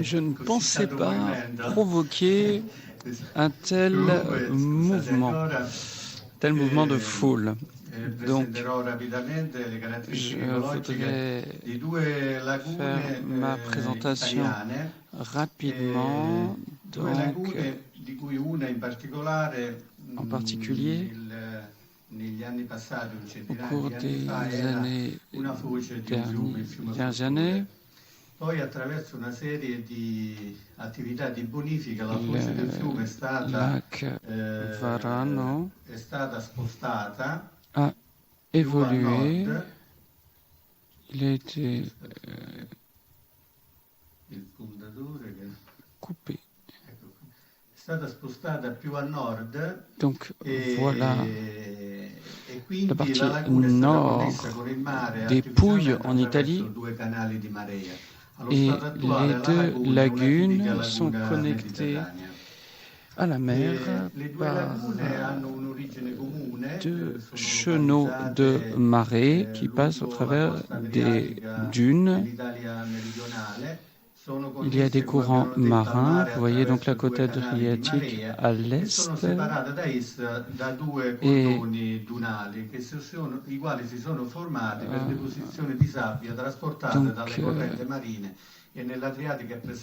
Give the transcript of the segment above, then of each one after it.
Je ne pensais pas provoquer un tel mouvement de foule. Donc, je voudrais faire ma présentation rapidement. Donc, en particulier, au cours des dernières années, le lac Varano a évolué. Il a été coupé. Donc voilà la partie nord des Pouilles en Italie, et les deux lagunes sont connectées à la mer par deux chenaux de marée qui passent au travers des dunes. Il y a des courants marins. Vous voyez donc la côte adriatique à l'est et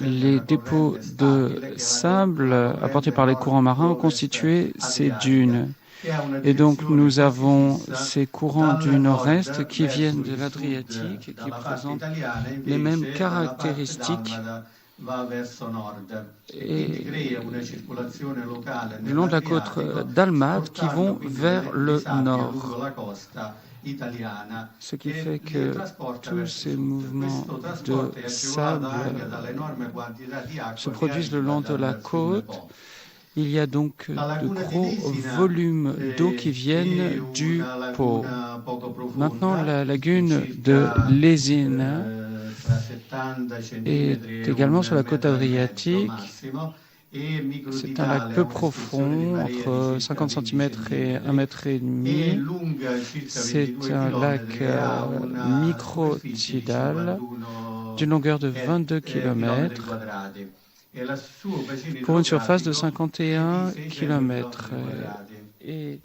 les dépôts de sable apportés par les courants marins ont constitué ces dunes. Et donc nous avons ces courants du nord-est qui viennent de l'Adriatique et qui présentent les mêmes caractéristiques et le long de la côte d'Almate qui vont vers le nord. Ce qui fait que tous ces mouvements de sable se produisent le long de la côte. Il y a donc de gros volumes d'eau qui viennent du Pô. Maintenant, la lagune de Lesina est également sur la côte adriatique. C'est un lac peu profond, entre 50 cm et 1,5 m. C'est un lac microtidal d'une longueur de 22 km. Pour une surface de 51 km et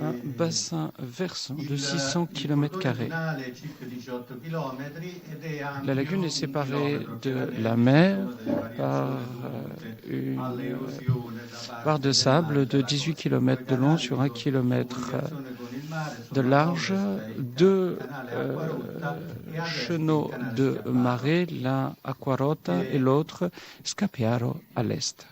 un bassin versant de 600 km². La lagune est séparée de la mer par une barre de sable de 18 km de long sur 1 km de large, deux chenaux de marée, l'un Acquarota et l'autre Scapiaro à l'est.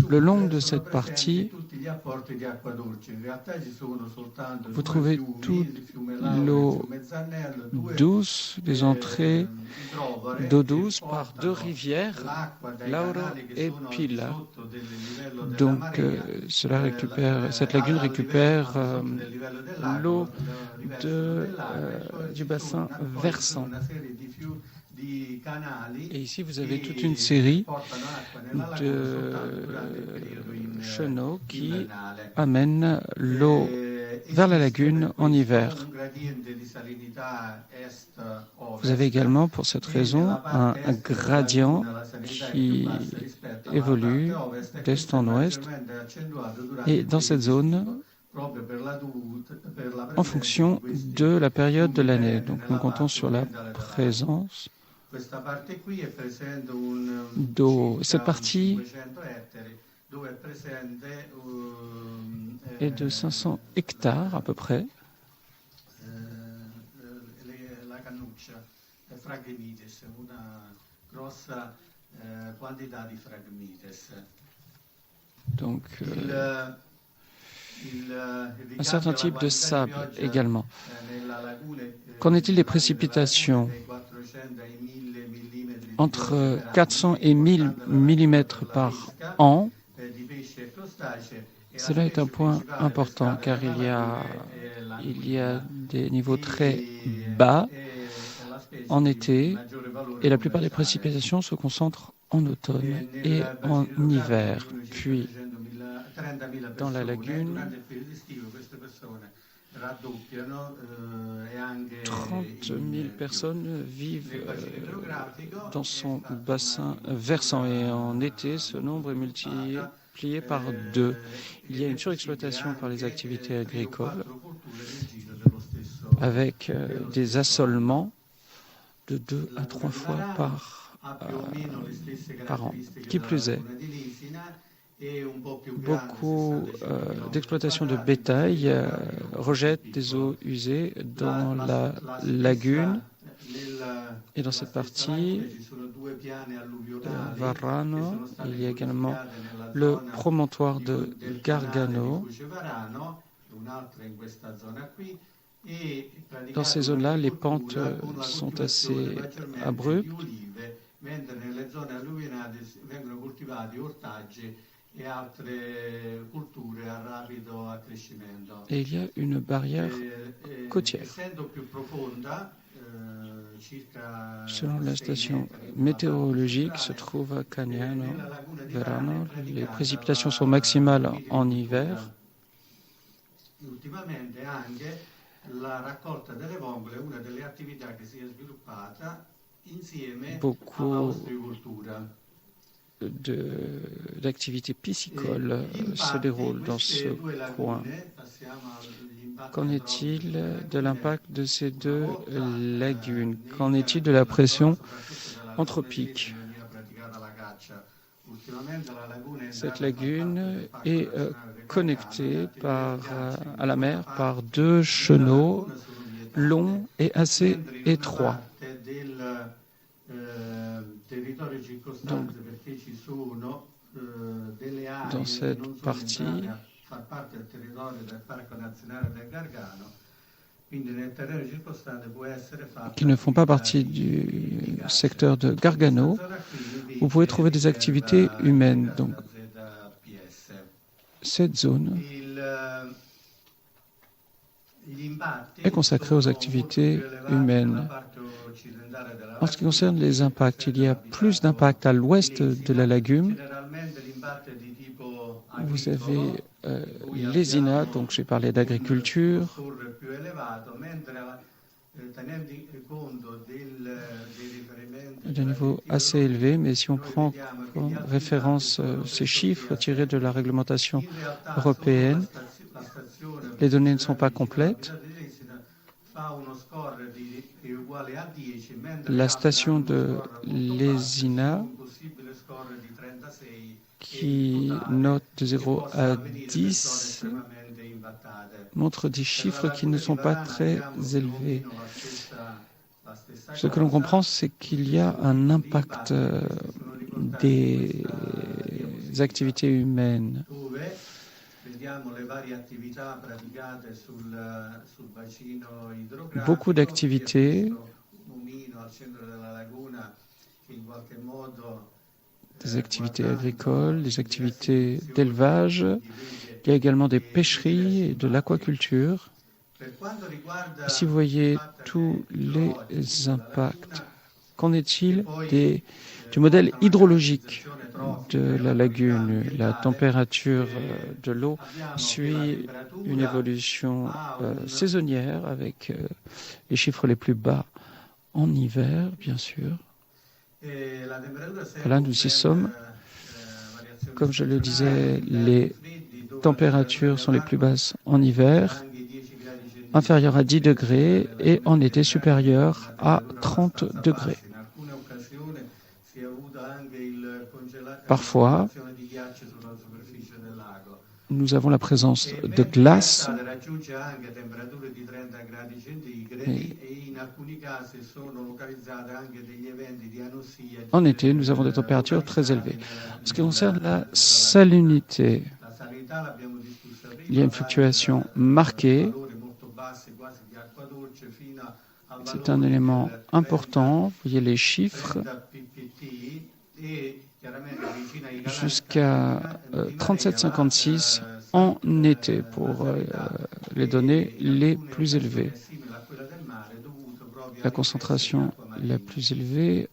Le long de cette partie, vous trouvez toute l'eau douce, les entrées d'eau douce par deux rivières, Lauro et Pila. Donc cette lagune récupère l'eau du bassin versant. Et ici, vous avez toute une série de chenaux qui amènent l'eau vers la lagune en hiver. Vous avez également, pour cette raison, un gradient qui évolue d'est en ouest. Et dans cette zone, en fonction de la période de l'année. Donc nous comptons sur la présence d'eau. Cette partie est de 500 hectares à peu près. Donc un certain type de sable également. Qu'en est-il des précipitations? Entre 400 et 1000 mm par an. Cela est un point important car il y a des niveaux très bas en été et la plupart des précipitations se concentrent en automne et en hiver. Puis, Dans la lagune, 30 000 personnes vivent dans son bassin versant et en été, ce nombre est multiplié par 2. Il y a une surexploitation par les activités agricoles avec des assolements de 2 à 3 fois par an. Qui plus est, beaucoup d'exploitation de bétail rejettent des eaux usées dans la lagune. Et dans cette partie, Varano, il y a également le promontoire de Gargano. Dans ces zones-là, les pentes sont assez abruptes. Et il y a une barrière côtière. Selon la station météorologique se trouve à Cagnano, Verano. Les précipitations sont maximales en hiver. Beaucoup d'activités piscicoles se déroulent dans ce coin. Qu'en est-il de l'impact de ces 2 lagunes? Qu'en est-il de la pression anthropique? Cette lagune est connectée à la mer par 2 chenaux longs et assez étroits. Donc, dans cette partie, qui ne font pas partie du secteur de Gargano, vous pouvez trouver des activités humaines. Donc, cette zone est consacrée aux activités humaines. En ce qui concerne les impacts, il y a plus d'impacts à l'ouest de la lagune. Vous avez les INA, donc j'ai parlé d'agriculture. D'un niveau assez élevé, mais si on prend comme référence ces chiffres tirés de la réglementation européenne, les données ne sont pas complètes. La station de Lesina, qui note de 0 à 10, montre des chiffres qui ne sont pas très élevés. Ce que l'on comprend, c'est qu'il y a un impact des activités humaines. Beaucoup d'activités, des activités agricoles, des activités d'élevage. Il y a également des pêcheries et de l'aquaculture. Si vous voyez tous les impacts, qu'en est-il du modèle hydrologique de la lagune? La température de l'eau suit une évolution saisonnière avec les chiffres les plus bas en hiver, bien sûr. Là, nous y sommes. Comme je le disais, les températures sont les plus basses en hiver, inférieures à 10 degrés, et en été supérieures à 30 degrés. Parfois, nous avons la présence de glace. En été, nous avons des températures très élevées. En ce qui concerne la salinité, il y a une fluctuation marquée. C'est un élément important. Vous voyez les chiffres. Jusqu'à 37,56 en été pour les données les plus élevées. La concentration la plus élevée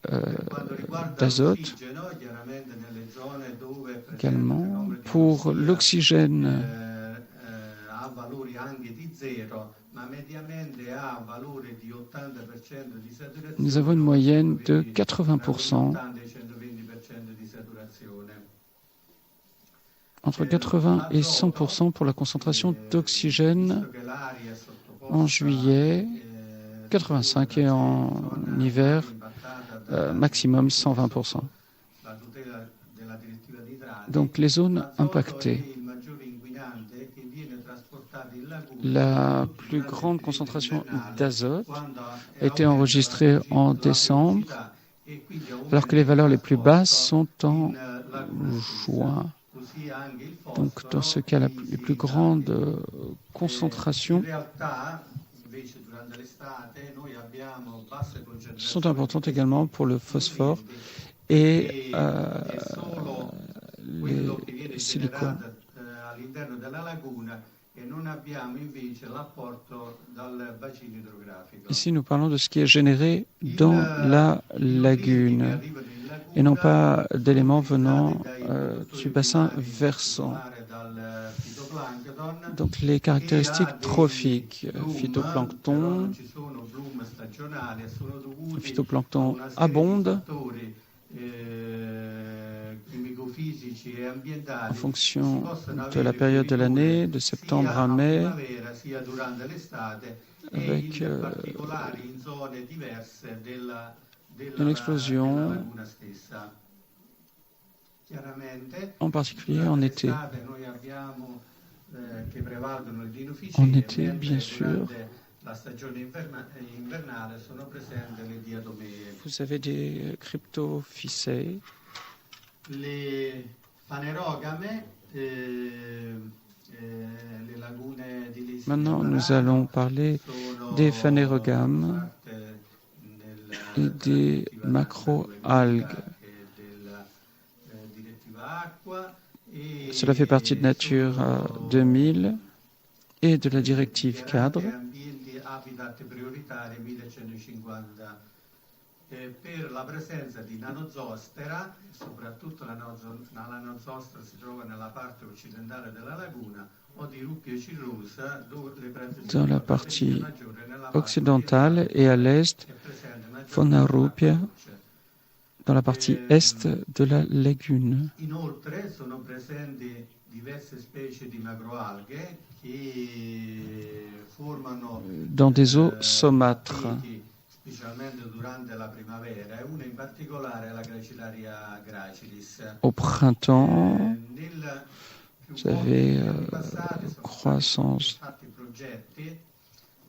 d'azote également, Pour l'oxygène, nous avons une moyenne de 80%, entre 80 et 100% pour la concentration d'oxygène en juillet, 85 et en hiver, maximum 120%. Donc les zones impactées. La plus grande concentration d'azote a été enregistrée en décembre, alors que les valeurs les plus basses sont en juin. Donc dans ce cas, les plus grandes concentrations sont importantes également pour le phosphore et les silicones. Ici, nous parlons de ce qui est généré dans la lagune et non pas d'éléments venant du bassin versant. Donc les caractéristiques trophiques, phytoplancton abonde en fonction de la période de l'année, de septembre à mai, avec une explosion, en particulier en été. En été, bien sûr, vous avez des cryptophycées. Maintenant, nous allons parler des phanérogames et des macroalgues. Cela fait partie de Nature 2000 et de la directive cadre. Per la presenza di nanozostera, soprattutto la nanozostera si trova nella parte occidentale della laguna, o di ruppia cirrosa, dove le dans la partie occidentale et à l'est, Fauna rupia, dans la partie est de la lagune. Inoltre sono presenti diverse specie di macroalghe che formano dans des eaux saumâtres. Au printemps, vous avez croissance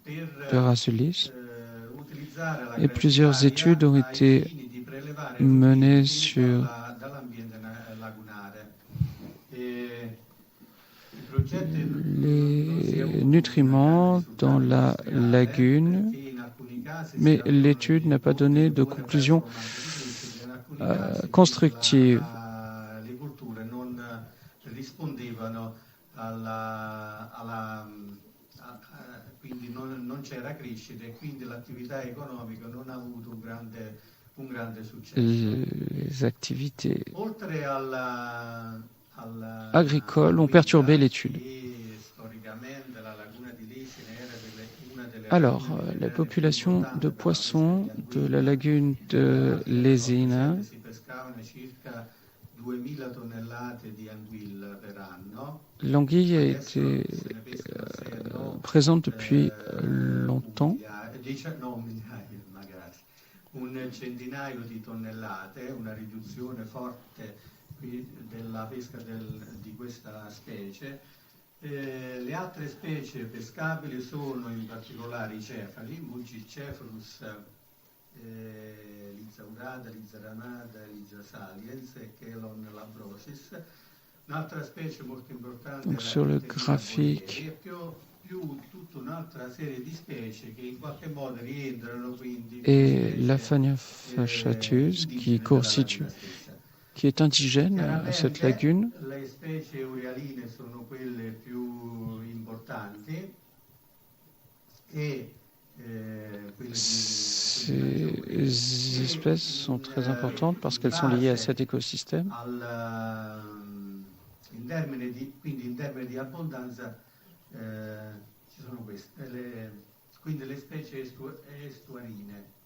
de Rasulis et plusieurs études ont été menées sur les nutriments dans la lagune, mais l'étude n'a pas donné de conclusion constructive. Les activités agricoles ont perturbé l'étude. Alors, la population de poissons de la lagune de Lesina, l'anguille a été présente depuis longtemps. Un centinaio di tonnellate, una riduzione forte della pesca di questa specie. Le altre specie pescabili sono in particolare i cefali, Mulcicephalus, Lizzaurada, Lizzaramada, Lizzasaliens e Chelon labrosis. Un'altra specie molto importante è sur le graphique. Et la Phania fasciatus qui est indigène à cette lagune. Ces espèces sont très importantes parce qu'elles sont liées à cet écosystème. quindi in termini di abbondanza ci sono queste, quindi le specie estuarine.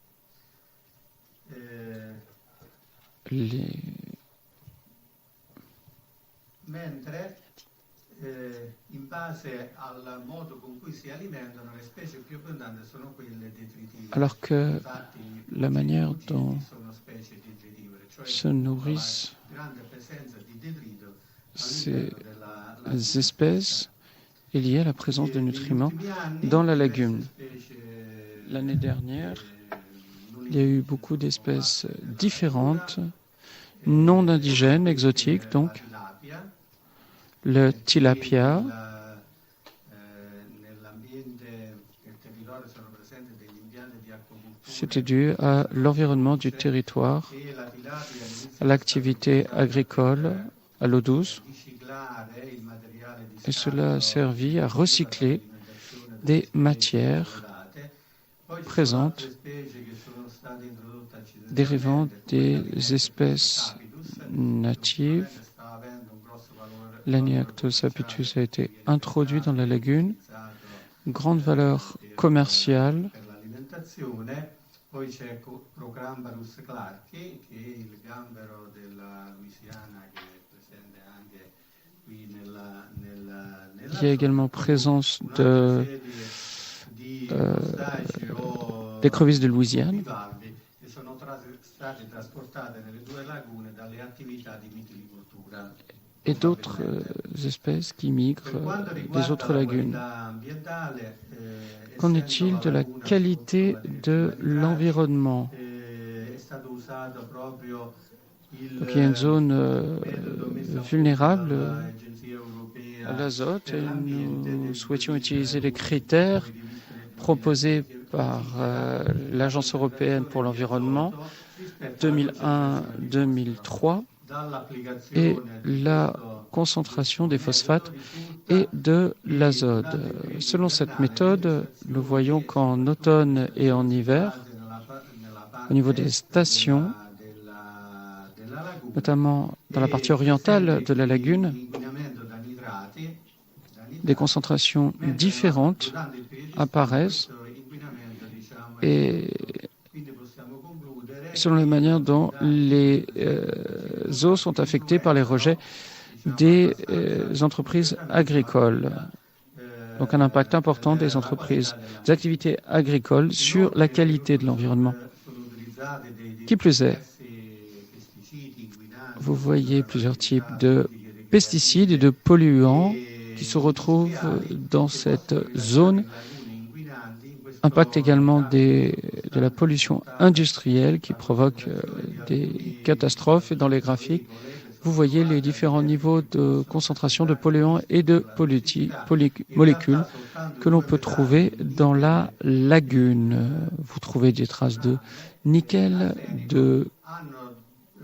Mentre in base al modo con cui si alimentano, le specie più abbondanti sono quelle detritive. Alors que la manière dont se nourrissent ces espèces est liée à la présence de nutriments dans la lagune. L'année dernière, il y a eu beaucoup d'espèces différentes, non indigènes, exotiques, donc le tilapia, c'était dû à l'environnement du territoire, à l'activité agricole, à l'eau douce, et cela a servi à recycler des matières présentes dérivant des espèces natives. L'Aniactos apitus a été introduit dans la lagune, grande valeur commerciale. Il y a également présence d'écrevisses de Louisiane. Et d'autres espèces qui migrent des autres lagunes. Qu'en est-il de la qualité de l'environnement? Donc, il y a une zone vulnérable à l'azote et nous souhaitions utiliser les critères proposés par l'Agence européenne pour l'environnement 2001-2003 et la concentration des phosphates et de l'azote. Selon cette méthode, nous voyons qu'en automne et en hiver, au niveau des stations, notamment dans la partie orientale de la lagune, des concentrations différentes apparaissent et selon la manière dont les eaux sont affectées par les rejets des entreprises agricoles. Donc un impact important des entreprises, des activités agricoles sur la qualité de l'environnement. Qui plus est, vous voyez plusieurs types de pesticides et de polluants qui se retrouvent dans cette zone. Impact également de la pollution industrielle qui provoque des catastrophes. Et dans les graphiques, vous voyez les différents niveaux de concentration de polluants et de molécules que l'on peut trouver dans la lagune. Vous trouvez des traces de nickel, de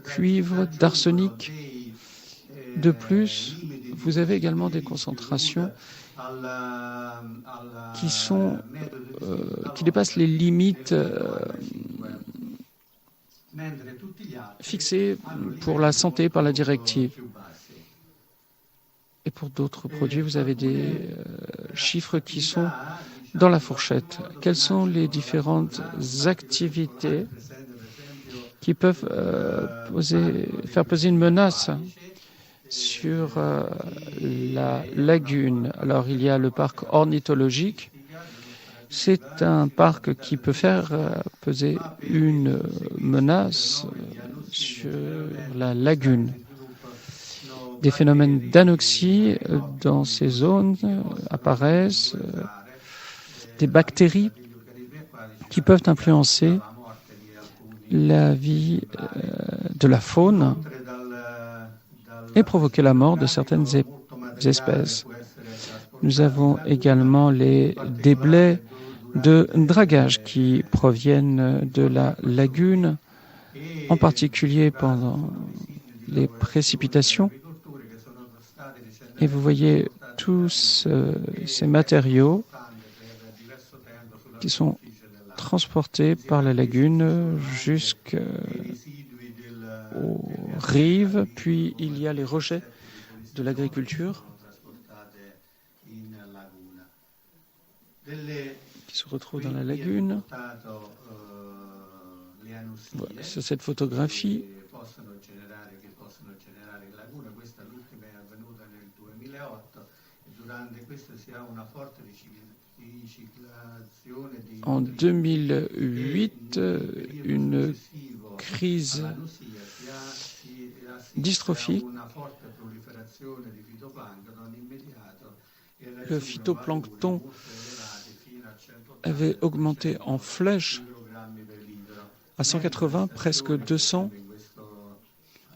cuivre, d'arsenic. De plus, vous avez également des concentrations qui dépassent les limites fixées pour la santé par la directive. Et pour d'autres produits, vous avez des chiffres qui sont dans la fourchette. Quelles sont les différentes activités qui peuvent faire peser une menace sur la lagune? Alors, il y a le parc ornithologique. C'est un parc qui peut faire peser une menace sur la lagune. Des phénomènes d'anoxie dans ces zones apparaissent, des bactéries qui peuvent influencer la vie de la faune et provoquer la mort de certaines espèces. Nous avons également les déblais de dragage qui proviennent de la lagune, en particulier pendant les précipitations. Et vous voyez tous ces matériaux qui sont transportés par la lagune jusqu'aux rives, puis il y a les rejets de l'agriculture qui se retrouvent dans la lagune. Voilà, c'est cette photographie. En 2008, une crise dystrophique, le phytoplancton avait augmenté en flèche à 180, presque 200,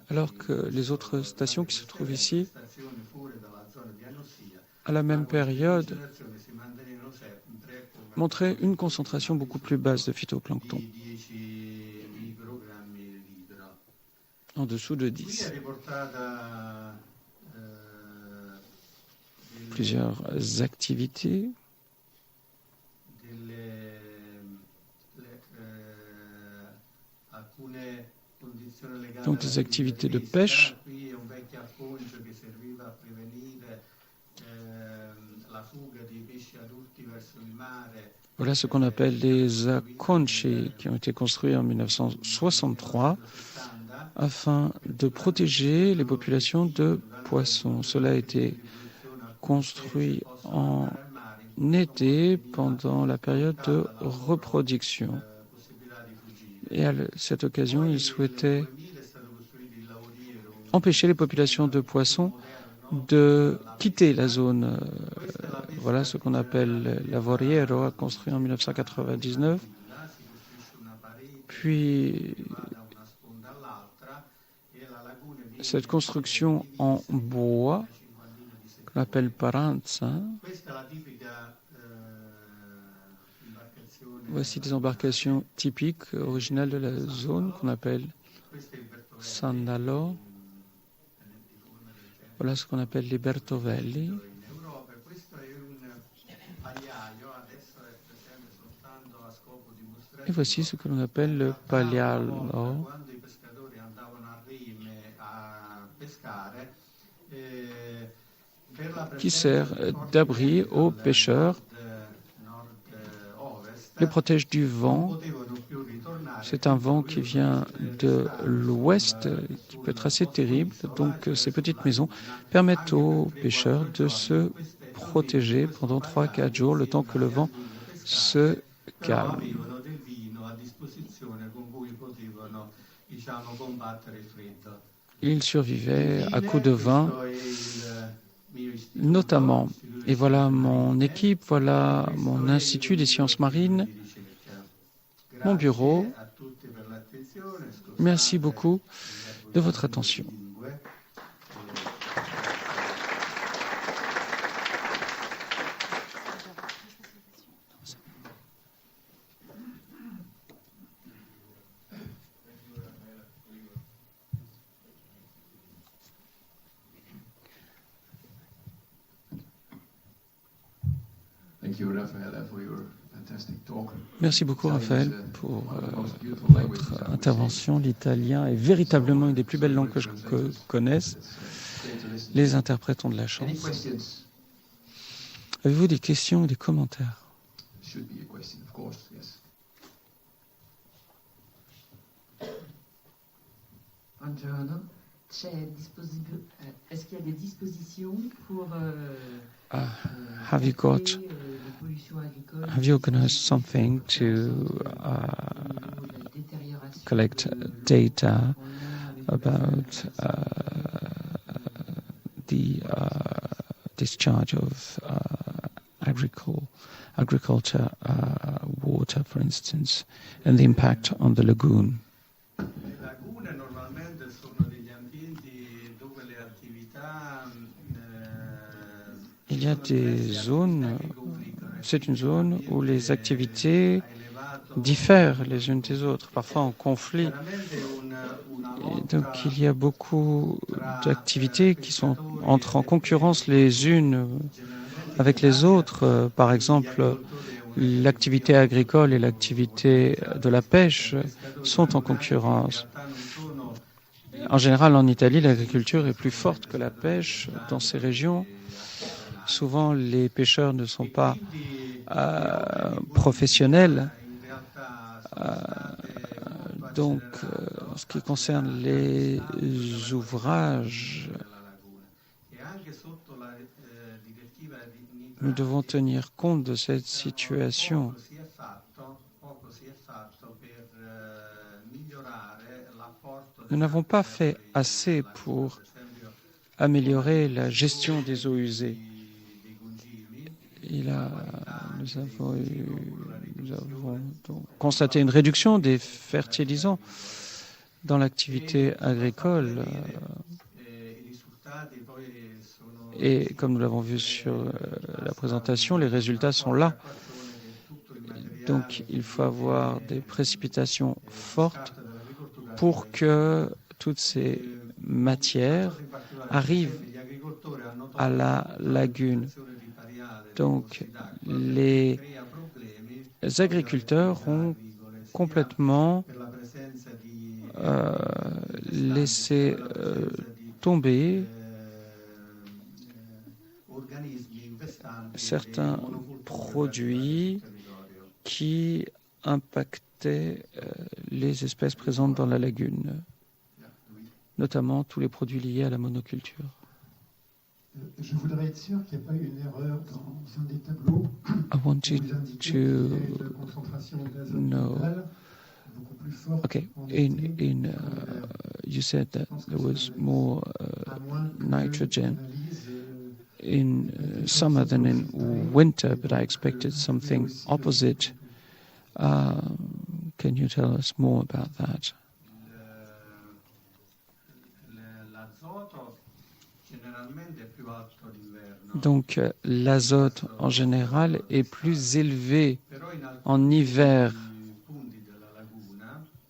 alors que les autres stations qui se trouvent ici, à la même période, montraient une concentration beaucoup plus basse de phytoplancton, en dessous de 10. Plusieurs activités. Donc des activités de pêche. Voilà ce qu'on appelle les acconci qui ont été construits en 1963 afin de protéger les populations de poissons. Cela a été construit en été pendant la période de reproduction. Et à cette occasion, ils souhaitaient empêcher les populations de poissons de quitter la zone. Voilà ce qu'on appelle l'Avoriero, construit en 1999. Puis, cette construction en bois, qu'on appelle paranza. Voici des embarcations typiques, originales de la zone, qu'on appelle sandalo. Voilà ce qu'on appelle les bertovelli. Et voici ce que l'on appelle le paglialo, qui sert d'abri aux pêcheurs, les protège du vent. C'est un vent qui vient de l'ouest, qui peut être assez terrible. Donc ces petites maisons permettent aux pêcheurs de se protéger pendant 3-4 jours, le temps que le vent se calme. Ils survivaient à coups de vin, notamment. Et voilà mon équipe, voilà mon Institut des sciences marines, mon bureau. Merci beaucoup de votre attention. Merci beaucoup, Raphaël, pour votre intervention. L'italien est véritablement une des plus belles langues que je connaisse. Les interprètes ont de la chance. Avez-vous des questions ou des commentaires? Est-ce qu'il y a des dispositions pour have you organized something to collect data about the discharge of agriculture water, for instance, and the impact on the lagoon? Il y a des zones, c'est une zone où les activités diffèrent les unes des autres, parfois en conflit. Et donc il y a beaucoup d'activités qui entrent en concurrence les unes avec les autres. Par exemple, l'activité agricole et l'activité de la pêche sont en concurrence. en général, en Italie, l'agriculture est plus forte que la pêche dans ces régions. Souvent, les pêcheurs ne sont pas professionnels. Donc, en ce qui concerne les ouvrages, nous devons tenir compte de cette situation. Nous n'avons pas fait assez pour améliorer la gestion des eaux usées. Nous avons donc constaté une réduction des fertilisants dans l'activité agricole. Et comme nous l'avons vu sur la présentation, les résultats sont là. Donc il faut avoir des précipitations fortes pour que toutes ces matières arrivent à la lagune. Donc les agriculteurs ont complètement laissé tomber certains produits qui impactaient les espèces présentes dans la lagune, notamment tous les produits liés à la monoculture. Je voudrais être sûr qu'il n'y a pas eu une erreur dans un des tableaux. I wanted to know. Okay, you said that there was more nitrogen in summer than in winter, but I expected something opposite. Can you tell us more about that? Donc l'azote en général est plus élevé en hiver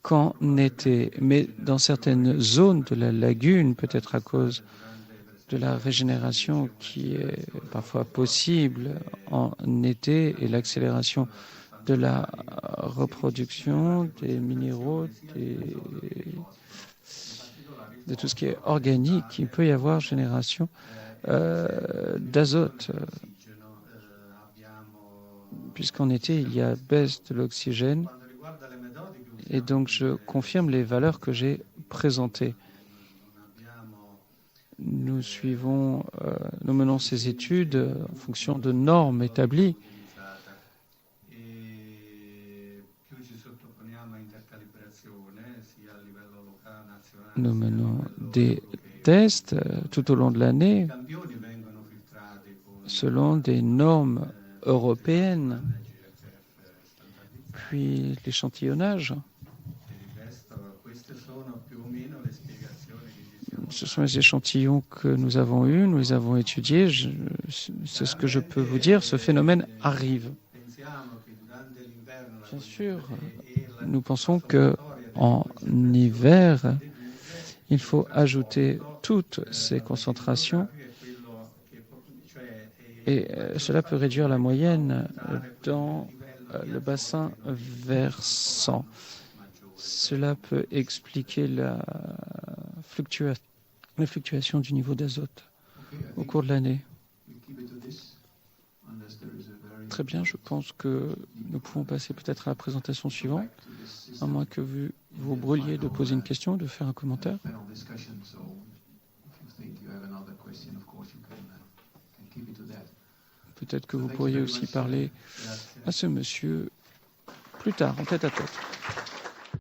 qu'en été, mais dans certaines zones de la lagune, peut-être à cause de la régénération qui est parfois possible en été et l'accélération de la reproduction des minéraux, de tout ce qui est organique, il peut y avoir génération d'azote, puisqu'en été, il y a baisse de l'oxygène. Et donc, je confirme les valeurs que j'ai présentées. Nous menons ces études en fonction de normes établies. Nous menons des tests tout au long de l'année selon des normes européennes, puis l'échantillonnage. Ce sont les échantillons que nous avons eus, nous les avons étudiés. C'est ce que je peux vous dire. Ce phénomène arrive. Bien sûr, nous pensons qu'en hiver, il faut ajouter toutes ces concentrations et cela peut réduire la moyenne dans le bassin versant. Cela peut expliquer la fluctuation du niveau d'azote au cours de l'année. Très bien, je pense que nous pouvons passer peut-être à la présentation suivante, à moins que vous brûliez de poser une question ou de faire un commentaire. Peut-être que vous pourriez aussi parler à ce monsieur plus tard, en tête-à-tête.